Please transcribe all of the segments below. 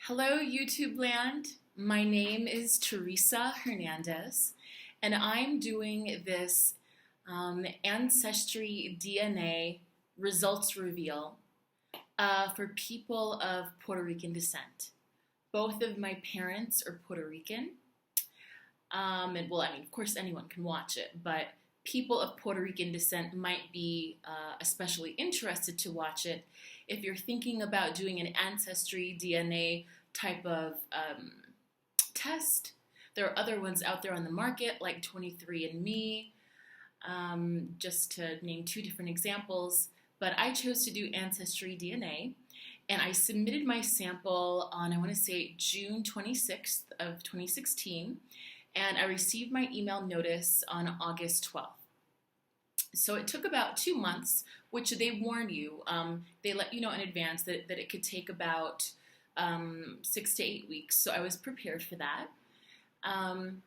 Hello, YouTube land. My name is Teresa Hernandez, and I'm doing this Ancestry DNA results reveal for people of Puerto Rican descent. Both of my parents are Puerto Rican, of course, anyone can watch it, but people of Puerto Rican descent might be especially interested to watch it if you're thinking about doing an ancestry DNA type of test. There are other ones out there on the market like 23andMe, just to name two different examples, but I chose to do AncestryDNA, and I submitted my sample on, I want to say, June 26th of 2016, and I received my email notice on August 12th. So it took about 2 months, which they warn you. They let you know in advance that it could take about 6 to 8 weeks. So I was prepared for that. And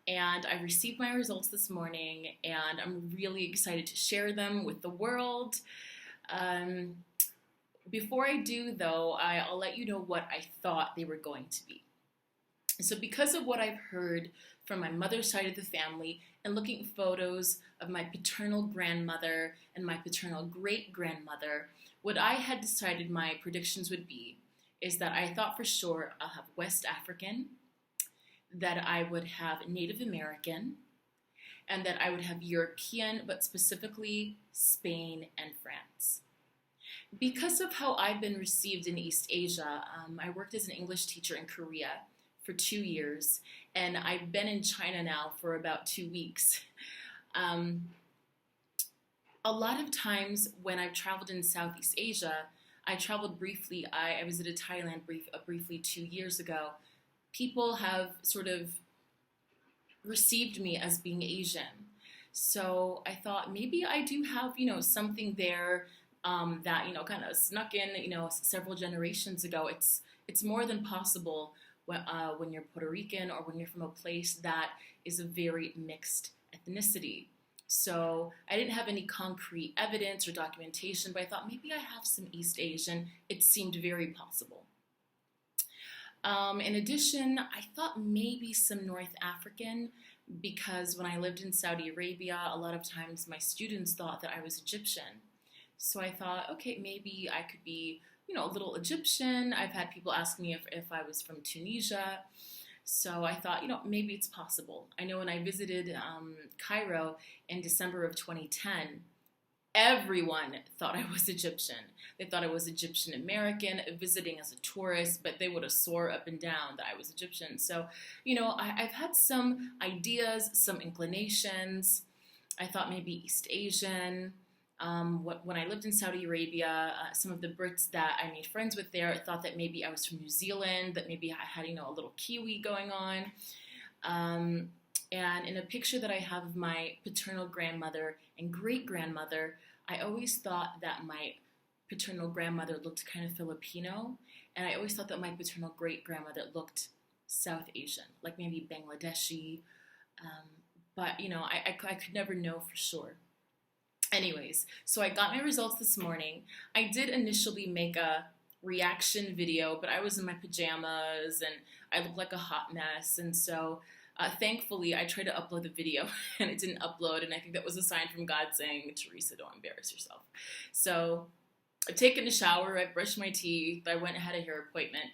I received my results this morning, and I'm really excited to share them with the world. Before I do, though, I'll let you know what I thought they were going to be. So because of what I've heard from my mother's side of the family and looking at photos of my paternal grandmother and my paternal great-grandmother, what I had decided my predictions would be is that I thought for sure I'll have West African, that I would have Native American, and that I would have European, but specifically Spain and France. Because of how I've been received in East Asia, I worked as an English teacher in Korea for 2 years, and I've been in China now for about 2 weeks. A lot of times when I've traveled in Southeast Asia, I traveled briefly. I visited Thailand briefly 2 years ago. People have sort of received me as being Asian. So I thought maybe I do have, something there that, kind of snuck in, several generations ago. It's more than possible when you're Puerto Rican or when you're from a place that is a very mixed ethnicity. So I didn't have any concrete evidence or documentation, but I thought maybe I have some East Asian. It seemed very possible. In addition, I thought maybe some North African, because when I lived in Saudi Arabia, a lot of times my students thought that I was Egyptian. So I thought, okay, maybe I could be, a little Egyptian. I've had people ask me if I was from Tunisia. So I thought, maybe it's possible. I know when I visited Cairo in December of 2010, everyone thought I was Egyptian. They thought I was Egyptian American, visiting as a tourist, but they would have swore up and down that I was Egyptian. So, I've had some ideas, some inclinations. I thought maybe East Asian. When I lived in Saudi Arabia, some of the Brits that I made friends with there thought that maybe I was from New Zealand, that maybe I had, a little Kiwi going on. And in a picture that I have of my paternal grandmother and great-grandmother, I always thought that my paternal grandmother looked kind of Filipino, and I always thought that my paternal great-grandmother looked South Asian, like maybe Bangladeshi, but, I could never know for sure. Anyways, so I got my results this morning. I did initially make a reaction video, but I was in my pajamas, and I looked like a hot mess, and so thankfully, I tried to upload the video and it didn't upload, and I think that was a sign from God saying, Teresa, don't embarrass yourself. So I've taken a shower, I've brushed my teeth, I went and had a hair appointment,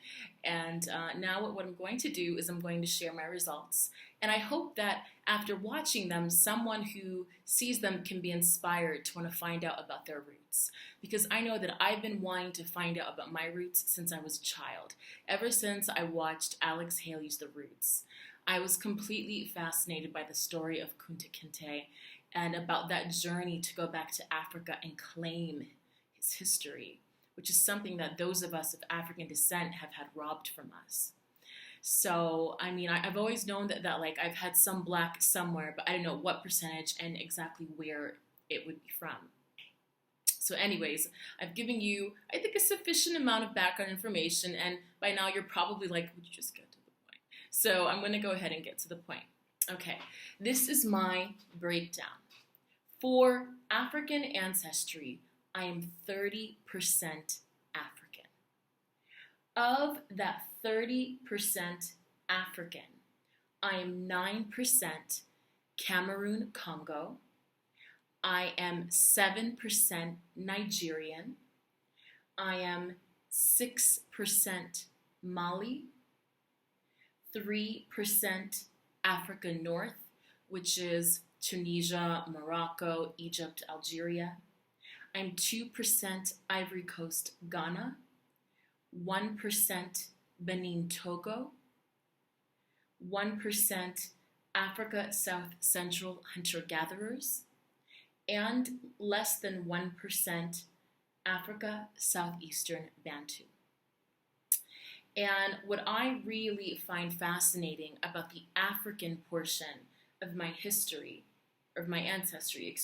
and now what I'm going to do is I'm going to share my results. And I hope that after watching them, someone who sees them can be inspired to want to find out about their roots. Because I know that I've been wanting to find out about my roots since I was a child, ever since I watched Alex Haley's The Roots. I was completely fascinated by the story of Kunta Kinte and about that journey to go back to Africa and claim his history, which is something that those of us of African descent have had robbed from us. So, I've always known that I've had some black somewhere, but I don't know what percentage and exactly where it would be from. So anyways, I've given you, I think, a sufficient amount of background information, and by now you're probably like, would you just get to the point? So I'm going to go ahead and get to the point. Okay, this is my breakdown. For African ancestry, I am 30% African. Of that 30% African, I am 9% Cameroon Congo. I am 7% Nigerian. I am 6% Mali, 3% Africa North, which is Tunisia, Morocco, Egypt, Algeria. I'm 2% Ivory Coast, Ghana, 1% Benin, Togo, 1% Africa South Central hunter-gatherers, and less than 1% Africa Southeastern Bantu. And what I really find fascinating about the African portion of my history, of my ancestry,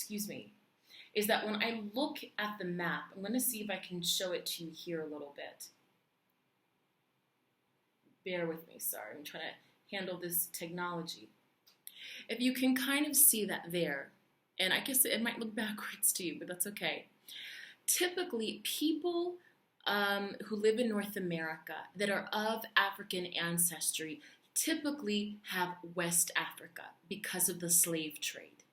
is that when I look at the map, I'm going to see if I can show it to you here a little bit. Bear with me, sorry, I'm trying to handle this technology. If you can kind of see that there, and I guess it might look backwards to you, but that's okay. Typically, people who live in North America that are of African ancestry typically have West Africa because of the slave trade.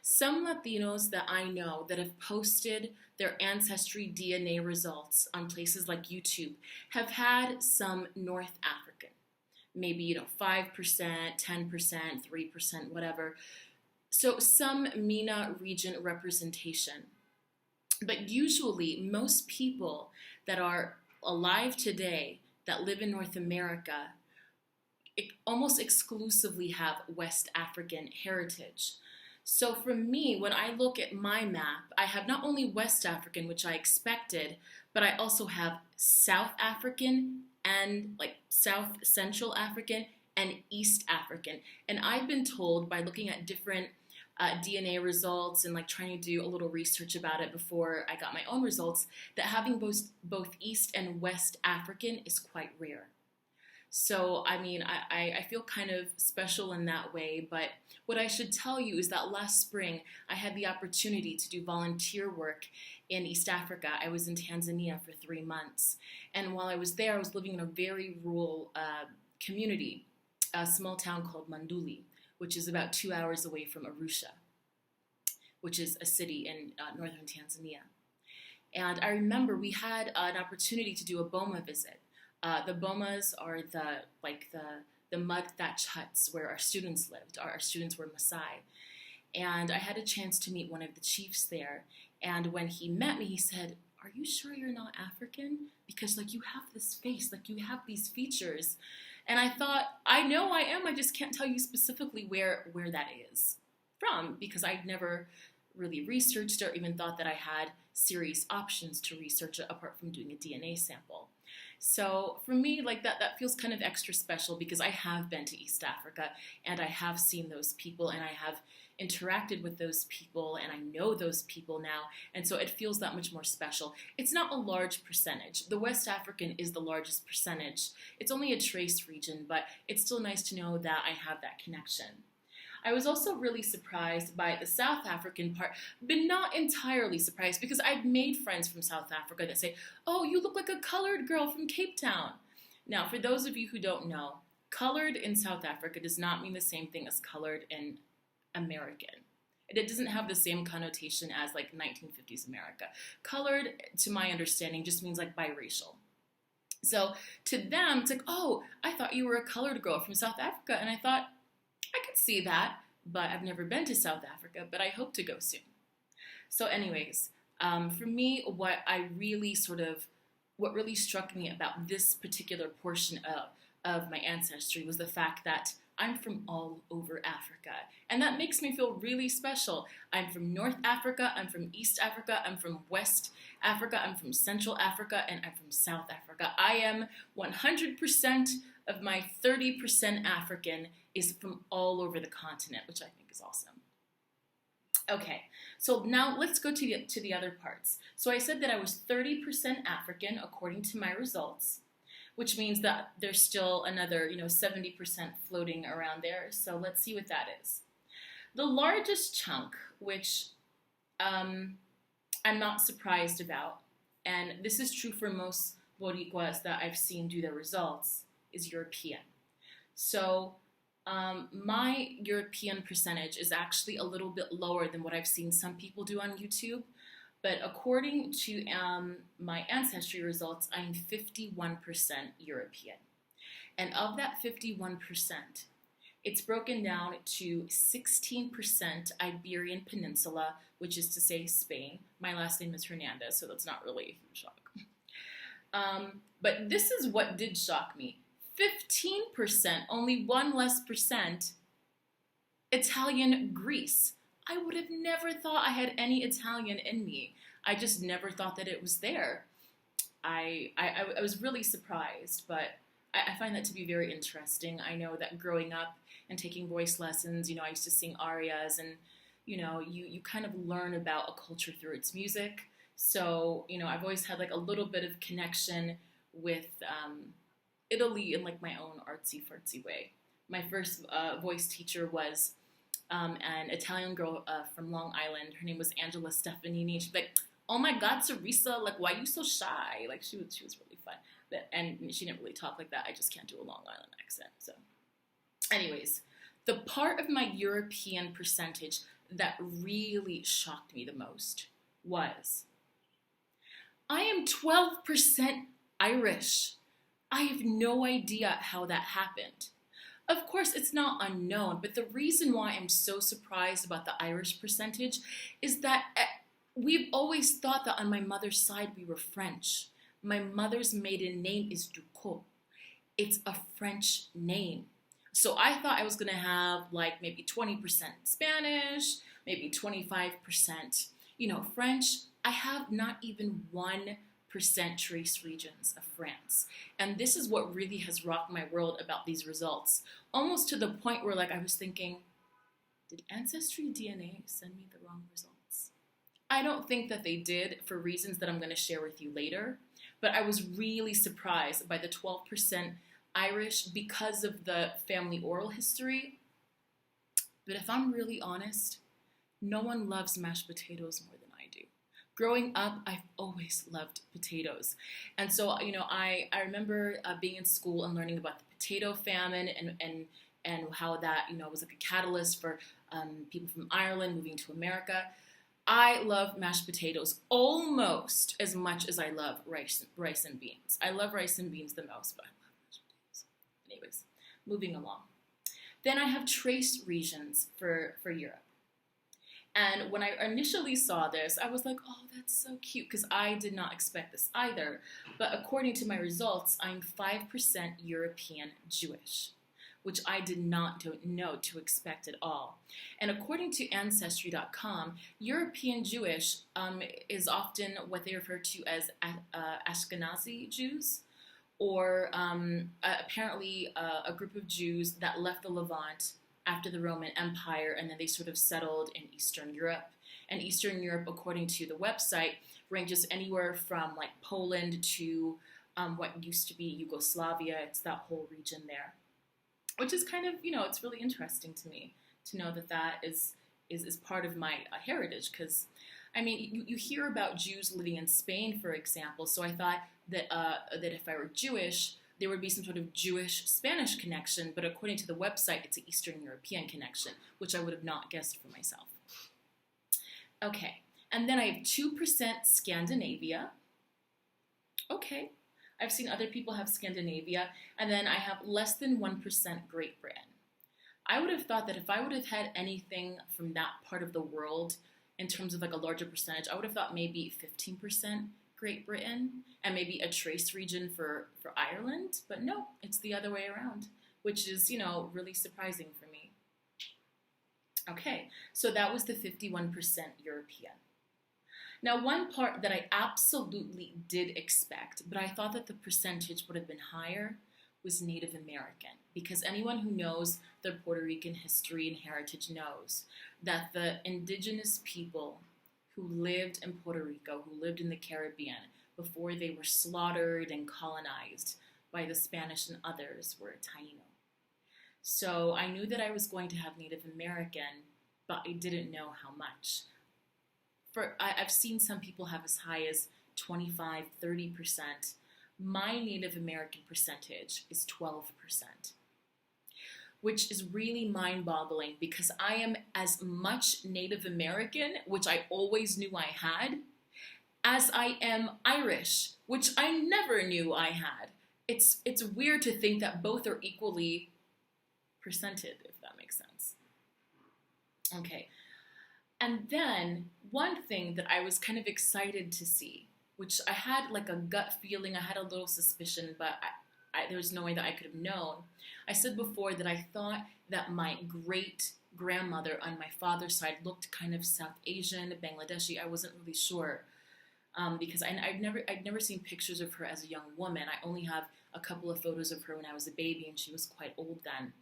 Some Latinos that I know that have posted their AncestryDNA results on places like YouTube have had some North African, maybe 5%, 10%, 3%, whatever. So some MENA region representation. But usually most people that are alive today that live in North America almost exclusively have West African heritage. So for me, when I look at my map, I have not only West African, which I expected, but I also have South African and South Central African and East African. And I've been told by looking at different DNA results and trying to do a little research about it before I got my own results, that having both East and West African is quite rare. So, I mean, I feel kind of special in that way, but what I should tell you is that last spring I had the opportunity to do volunteer work in East Africa. I was in Tanzania for 3 months, and while I was there, I was living in a very rural community, a small town called Manduli, which is about 2 hours away from Arusha, which is a city in northern Tanzania. And I remember we had an opportunity to do a boma visit. The bomas are the mud thatch huts where our students lived. Our students were Maasai. And I had a chance to meet one of the chiefs there. And when he met me, he said, "Are you sure you're not African? Because you have this face, you have these features." And I thought, I know I am, I just can't tell you specifically where that is from, because I'd never really researched or even thought that I had serious options to research it apart from doing a DNA sample. So for me, that feels kind of extra special because I have been to East Africa and I have seen those people and I have interacted with those people and I know those people now, and so it feels that much more special. It's not a large percentage. The West African is the largest percentage. It's only a trace region, but it's still nice to know that I have that connection. I was also really surprised by the South African part, but not entirely surprised because I've made friends from South Africa that say, "Oh, you look like a colored girl from Cape Town." Now, for those of you who don't know, colored in South Africa does not mean the same thing as colored in American. It doesn't have the same connotation as 1950s America. Colored, to my understanding, just means biracial. So to them, it's "Oh, I thought you were a colored girl from South Africa." And I thought, I could see that, but I've never been to South Africa, but I hope to go soon. So anyways, for me, what really struck me about this particular portion of my ancestry was the fact that I'm from all over Africa. And that makes me feel really special. I'm from North Africa, I'm from East Africa, I'm from West Africa, I'm from Central Africa, and I'm from South Africa. I am 100% of my 30% African is from all over the continent, which I think is awesome. Okay, so now let's go to the other parts. So I said that I was 30% African according to my results, which means that there's still another 70% floating around there. So let's see what that is. The largest chunk, which I'm not surprised about, and this is true for most Boricuas that I've seen do their results is European. So my European percentage is actually a little bit lower than what I've seen some people do on YouTube. But according to my ancestry results, I'm 51% European. And of that 51%, it's broken down to 16% Iberian Peninsula, which is to say Spain. My last name is Hernandez, so that's not really a huge shock. But this is what did shock me. 15%, only one less percent, Italian Greece. I would have never thought I had any Italian in me. I just never thought that it was there. I was really surprised, but I find that to be very interesting. I know that growing up and taking voice lessons, I used to sing arias, and you kind of learn about a culture through its music. So I've always had like a little bit of connection with Italy in like my own artsy fartsy way. My first voice teacher was an Italian girl from Long Island. Her name was Angela Stefanini. She'd be like, "Oh my God, Teresa, like why are you so shy?" Like she was really fun. And she didn't really talk like that. I just can't do a Long Island accent. So anyways, the part of my European percentage that really shocked me the most was I am 12% Irish. I have no idea how that happened. Of course, it's not unknown, but the reason why I'm so surprised about the Irish percentage is that we've always thought that on my mother's side we were French. My mother's maiden name is Ducot. It's a French name. So I thought I was going to have like maybe 20% Spanish, maybe 25%, French. I have not even 1% trace regions of France. And this is what really has rocked my world about these results. Almost to the point where like I was thinking, did AncestryDNA send me the wrong results? I don't think that they did for reasons that I'm going to share with you later. But I was really surprised by the 12% Irish because of the family oral history. But if I'm really honest, no one loves mashed potatoes more than I do. Growing up, I've always loved potatoes. And so, I remember being in school and learning about the potato famine and how that, was like a catalyst for people from Ireland moving to America. I love mashed potatoes almost as much as I love rice and beans. I love rice and beans the most, but I love mashed potatoes. Anyways, moving along. Then I have trace regions for Europe. And when I initially saw this, I was like, oh, that's so cute, because I did not expect this either. But according to my results, I'm 5% European Jewish, which I did not know to expect at all. And according to Ancestry.com, European Jewish is often what they refer to as Ashkenazi Jews, or apparently a group of Jews that left the Levant after the Roman Empire, and then they sort of settled in Eastern Europe. And Eastern Europe, according to the website, ranges anywhere from like Poland to what used to be Yugoslavia. It's that whole region there. Which is kind of, it's really interesting to me to know that is part of my heritage. Because, you hear about Jews living in Spain, for example. So I thought that if I were Jewish, there would be some sort of Jewish-Spanish connection. But according to the website, it's an Eastern European connection, which I would have not guessed for myself. Okay, and then I have 2% Scandinavia. Okay. I've seen other people have Scandinavia, and then I have less than 1% Great Britain. I would have thought that if I would have had anything from that part of the world in terms of like a larger percentage, I would have thought maybe 15% Great Britain and maybe a trace region for Ireland, but no, it's the other way around, which is, really surprising for me. Okay, so that was the 51% European. Now, one part that I absolutely did expect, but I thought that the percentage would have been higher, was Native American. Because anyone who knows their Puerto Rican history and heritage knows that the indigenous people who lived in Puerto Rico, who lived in the Caribbean, before they were slaughtered and colonized by the Spanish and others, were Taino. So I knew that I was going to have Native American, but I didn't know how much. I've seen some people have as high as 25, 30%, my Native American percentage is 12%, which is really mind-boggling because I am as much Native American, which I always knew I had, as I am Irish, which I never knew I had. It's weird to think that both are equally percented, if that makes sense. Okay. And then one thing that I was kind of excited to see, which I had like a gut feeling, I had a little suspicion, but there was no way that I could have known. I said before that I thought that my great grandmother on my father's side looked kind of South Asian, Bangladeshi. I wasn't really sure because I'd never seen pictures of her as a young woman. I only have a couple of photos of her when I was a baby, and she was quite old then.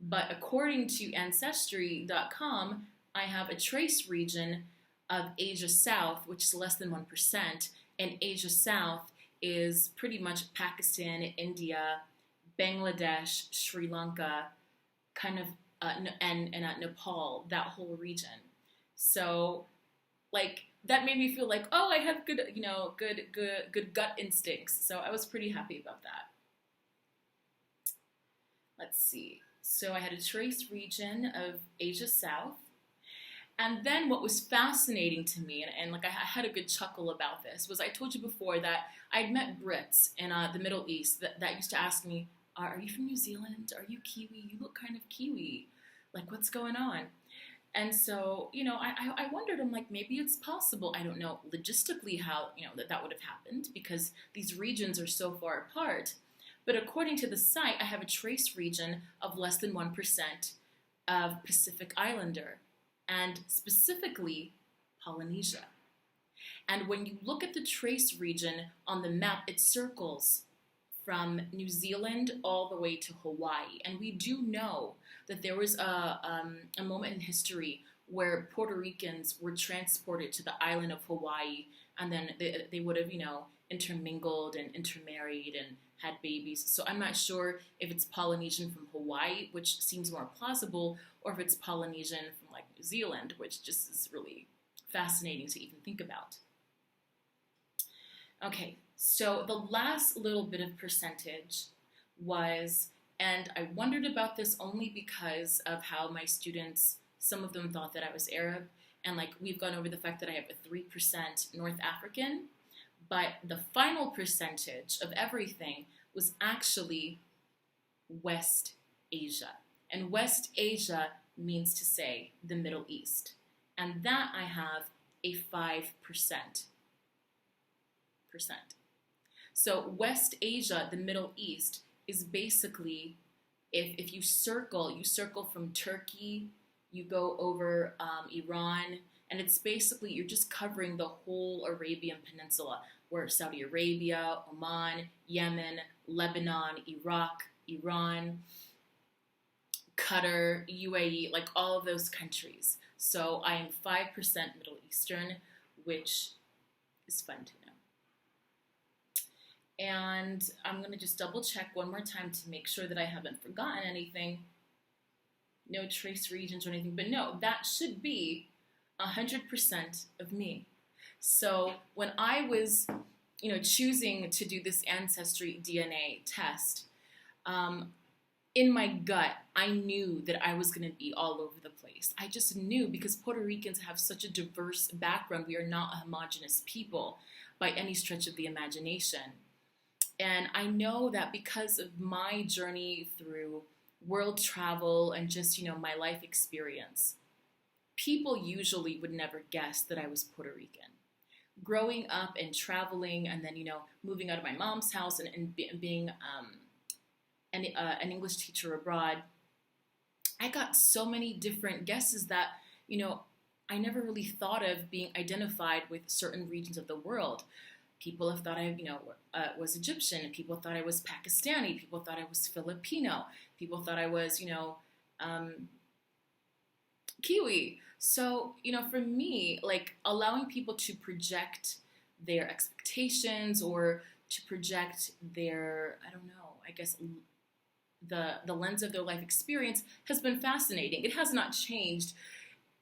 But according to Ancestry.com, I have a trace region of Asia South, which is less than 1%, and Asia South is pretty much Pakistan, India, Bangladesh, Sri Lanka, kind of, and Nepal, that whole region. So, like, that made me feel like, oh, I have good, good gut instincts. So I was pretty happy about that. Let's see. So I had a trace region of Asia South. And then what was fascinating to me, and like I had a good chuckle about this, was I told you before that I'd met Brits in the Middle East that used to ask me, are you from New Zealand? Are you Kiwi? You look kind of Kiwi. Like, what's going on? And so, I wondered, I'm like, maybe it's possible. I don't know logistically how, that would have happened because these regions are so far apart. But according to the site, I have a trace region of less than 1% of Pacific Islander, and specifically Polynesia. And when you look at the trace region on the map, it circles from New Zealand all the way to Hawaii. And we do know that there was a moment in history where Puerto Ricans were transported to the island of Hawaii, and then they would have, intermingled and intermarried and had babies. So I'm not sure if it's Polynesian from Hawaii, which seems more plausible, or if it's Polynesian from like New Zealand, which just is really fascinating to even think about. Okay, so the last little bit of percentage was, and I wondered about this only because of how my students, some of them thought that I was Arab, and like we've gone over the fact that I have a 3% North African, but the final percentage of everything was actually West Asia. And West Asia means to say the Middle East. And that I have a 5%. So West Asia, the Middle East, is basically, if you circle from Turkey, you go over Iran, and it's basically, you're just covering the whole Arabian Peninsula, where Saudi Arabia, Oman, Yemen, Lebanon, Iraq, Iran, Qatar, UAE, like all of those countries. So I am 5% Middle Eastern, which is fun to know. And I'm going to just double check one more time to make sure that I haven't forgotten anything. No trace regions or anything, but no, that should be 100% of me. So when I was, choosing to do this AncestryDNA test, in my gut, I knew that I was going to be all over the place. I just knew, because Puerto Ricans have such a diverse background. We are not a homogenous people by any stretch of the imagination. And I know that because of my journey through world travel and just, my life experience, people usually would never guess that I was Puerto Rican. Growing up and traveling and then, moving out of my mom's house and being an English teacher abroad, I got so many different guesses that, I never really thought of being identified with certain regions of the world. People have thought I, was Egyptian. People thought I was Pakistani. People thought I was Filipino. People thought I was, Kiwi. So, for me, like allowing people to project their expectations or to project their, I guess, the lens of their life experience has been fascinating. It has not changed.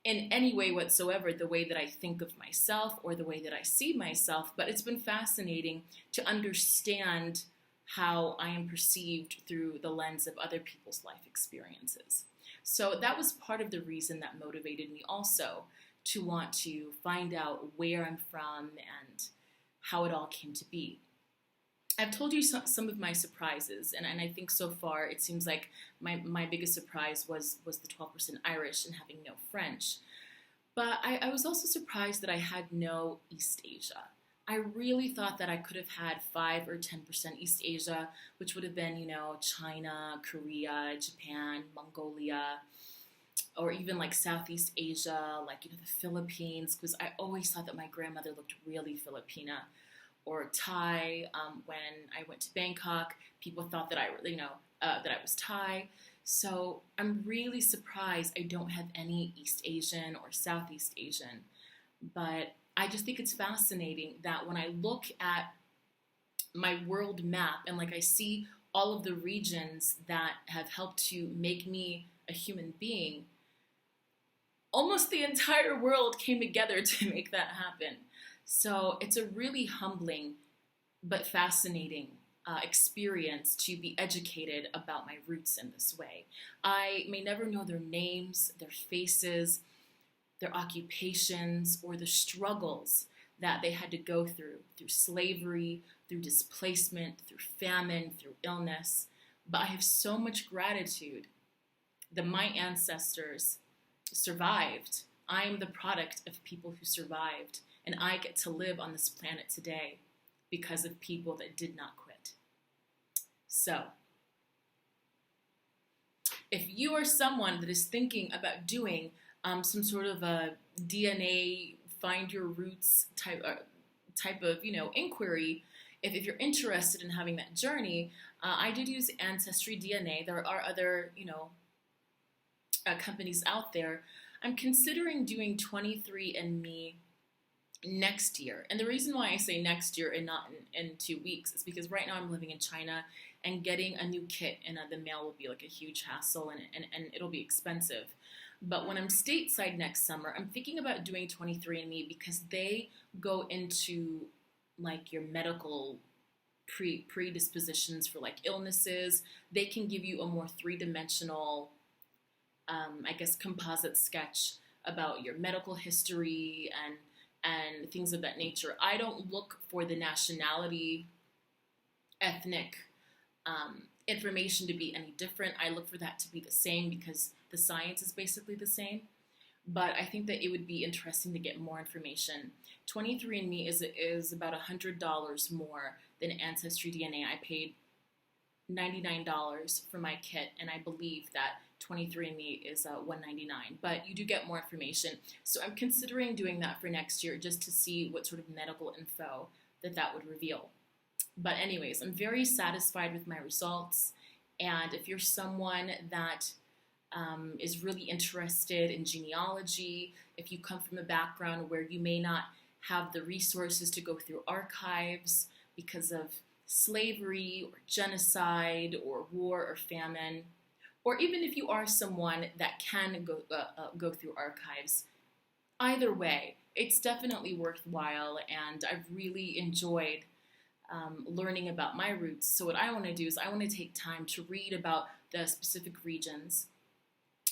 in any way whatsoever the way that I think of myself or the way that I see myself, but it's been fascinating to understand how I am perceived through the lens of other people's life experiences. So that was part of the reason that motivated me also to want to find out where I'm from and how it all came to be. I've told you some of my surprises, and I think so far it seems like my biggest surprise was the 12% Irish and having no French. But I was also surprised that I had no East Asia. I really thought that I could have had 5 or 10% East Asia, which would have been, China, Korea, Japan, Mongolia, or even like Southeast Asia, like, the Philippines, because I always thought that my grandmother looked really Filipina. Or Thai. When I went to Bangkok, people thought that that I was Thai. So I'm really surprised I don't have any East Asian or Southeast Asian. But I just think it's fascinating that when I look at my world map and like I see all of the regions that have helped to make me a human being, almost the entire world came together to make that happen. So it's a really humbling but fascinating experience to be educated about my roots in this way. I may never know their names, their faces, their occupations, or the struggles that they had to go through slavery, through displacement, through famine, through illness. But I have so much gratitude that my ancestors survived. I am the product of people who survived. And I get to live on this planet today because of people that did not quit. So, if you are someone that is thinking about doing some sort of a DNA find your roots type of inquiry, if you're interested in having that journey, I did use AncestryDNA. There are other companies out there. I'm considering doing 23andMe next year. And the reason why I say next year and not in 2 weeks is because right now I'm living in China, and getting a new kit in the mail will be like a huge hassle, and it'll be expensive. But when I'm stateside next summer, I'm thinking about doing 23andMe because they go into like your medical predispositions for like illnesses. They can give you a more three-dimensional, composite sketch about your medical history and things of that nature. I don't look for the nationality, ethnic information to be any different. I look for that to be the same because the science is basically the same. But I think that it would be interesting to get more information. 23andMe is about $100 more than AncestryDNA. I paid $99 for my kit, and I believe that 23andMe is $199, but you do get more information. So I'm considering doing that for next year just to see what sort of medical info that would reveal. But anyways, I'm very satisfied with my results, and if you're someone that is really interested in genealogy, if you come from a background where you may not have the resources to go through archives because of slavery or genocide or war or famine, or even if you are someone that can go through archives, either way, it's definitely worthwhile, and I've really enjoyed learning about my roots. So what I want to do is I want to take time to read about the specific regions,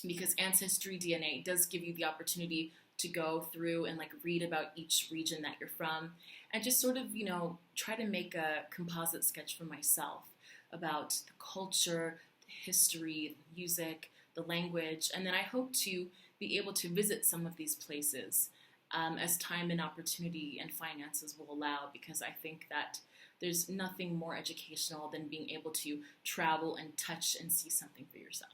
because AncestryDNA does give you the opportunity to go through and like read about each region that you're from, and just sort of, try to make a composite sketch for myself about the culture, history, the music, the language, and then I hope to be able to visit some of these places as time and opportunity and finances will allow, because I think that there's nothing more educational than being able to travel and touch and see something for yourself.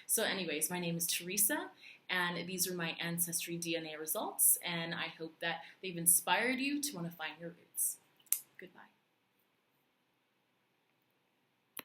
So anyways, my name is Teresa, and these are my AncestryDNA results, and I hope that they've inspired you to want to find your roots. Goodbye.